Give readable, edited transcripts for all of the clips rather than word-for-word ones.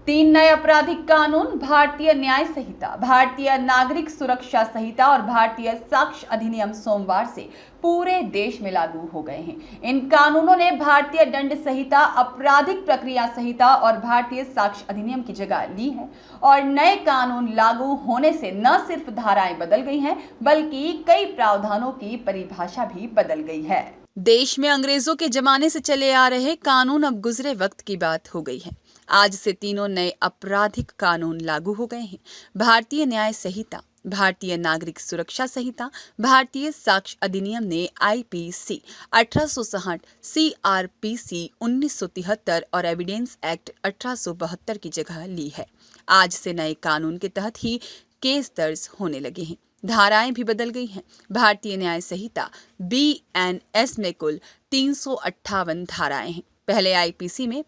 तीन नए आपराधिक कानून, भारतीय न्याय संहिता, भारतीय नागरिक सुरक्षा संहिता और भारतीय साक्ष्य अधिनियम सोमवार से पूरे देश में लागू हो गए हैं। इन कानूनों ने भारतीय दंड संहिता, आपराधिक प्रक्रिया संहिता और भारतीय साक्ष्य अधिनियम की जगह ली है। और नए कानून लागू होने से न सिर्फ धाराएं बदल गई हैं, बल्कि कई प्रावधानों की परिभाषा भी बदल गई है। देश में अंग्रेजों के जमाने से चले आ रहे कानून अब गुजरे वक्त की बात हो गई है। आज से तीनों नए आपराधिक कानून लागू हो गए हैं। भारतीय न्याय संहिता, भारतीय नागरिक सुरक्षा संहिता, भारतीय साक्ष्य अधिनियम ने आईपीसी 1860, सीआरपीसी 1973 और एविडेंस एक्ट 1872 की जगह ली है। आज से नए कानून के तहत ही केस दर्ज होने लगे हैं। धाराएं भी बदल गई हैं। भारतीय न्याय संहिता बीएनएस में कुल 358 धाराएं हैं। पहले आईपीसी में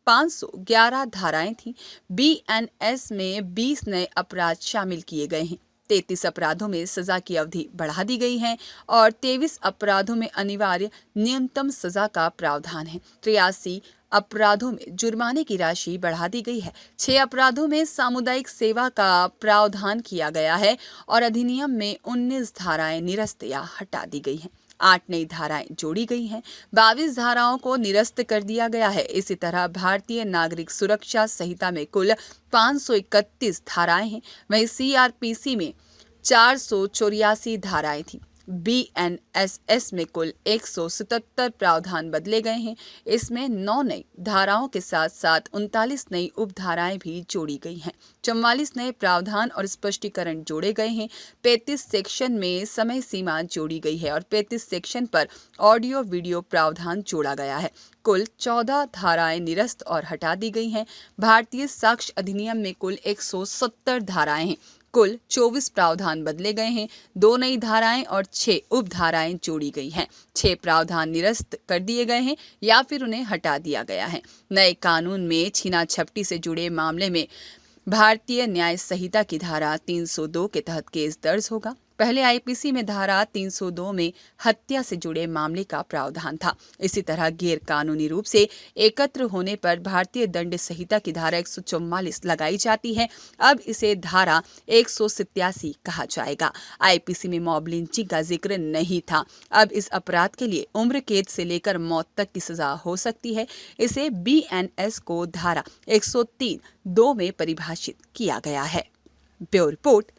511 धाराएं थीं। बीएनएस में 20 नए अपराध शामिल किए गए हैं। 33 अपराधों में सजा की अवधि बढ़ा दी गई है और 23 अपराधों में अनिवार्य न्यूनतम सजा का प्रावधान है। 83 अपराधों में जुर्माने की राशि बढ़ा दी गई है। 6 अपराधों में सामुदायिक सेवा का प्रावधान किया गया है और अधिनियम में 19 धाराएं निरस्त या हटा दी गई हैं। 8 नई धाराएं जोड़ी गई हैं। 22 धाराओं को निरस्त कर दिया गया है। इसी तरह भारतीय नागरिक सुरक्षा संहिता में कुल 531 धाराएं हैं। वहीं सीआरपीसी में 484 धाराएं थीं। बीएनएसएस में कुल 177 प्रावधान बदले गए हैं। इसमें 9 नई धाराओं के साथ साथ 39 नई उपधाराएं भी जोड़ी गई हैं। 44 नए प्रावधान और स्पष्टीकरण जोड़े गए हैं। 35 सेक्शन में समय सीमा जोड़ी गई है और 35 सेक्शन पर ऑडियो वीडियो प्रावधान जोड़ा गया है। कुल 14 धाराएं निरस्त और हटा दी गई हैं। भारतीय साक्ष्य अधिनियम में कुल 170 धाराएं हैं। कुल 24 प्रावधान बदले गए हैं। 2 नई धाराएं और 6 उपधाराएं जोड़ी गई हैं। 6 प्रावधान निरस्त कर दिए गए हैं या फिर उन्हें हटा दिया गया है। नए कानून में छीना झपटी से जुड़े मामले में भारतीय न्याय संहिता की धारा 302 के तहत केस दर्ज होगा। पहले आईपीसी में धारा 302 में हत्या से जुड़े मामले का प्रावधान था। इसी तरह गैर कानूनी रूप से एकत्र होने पर भारतीय दंड संहिता की धारा 144 लगाई जाती है। अब इसे धारा 187 कहा जाएगा। आईपीसी में मॉब लिंचिंग का जिक्र नहीं था। अब इस अपराध के लिए उम्र कैद से लेकर मौत तक की सजा हो सकती है। इसे बीएनएस को धारा 103(2) में परिभाषित किया गया है। Bureau report,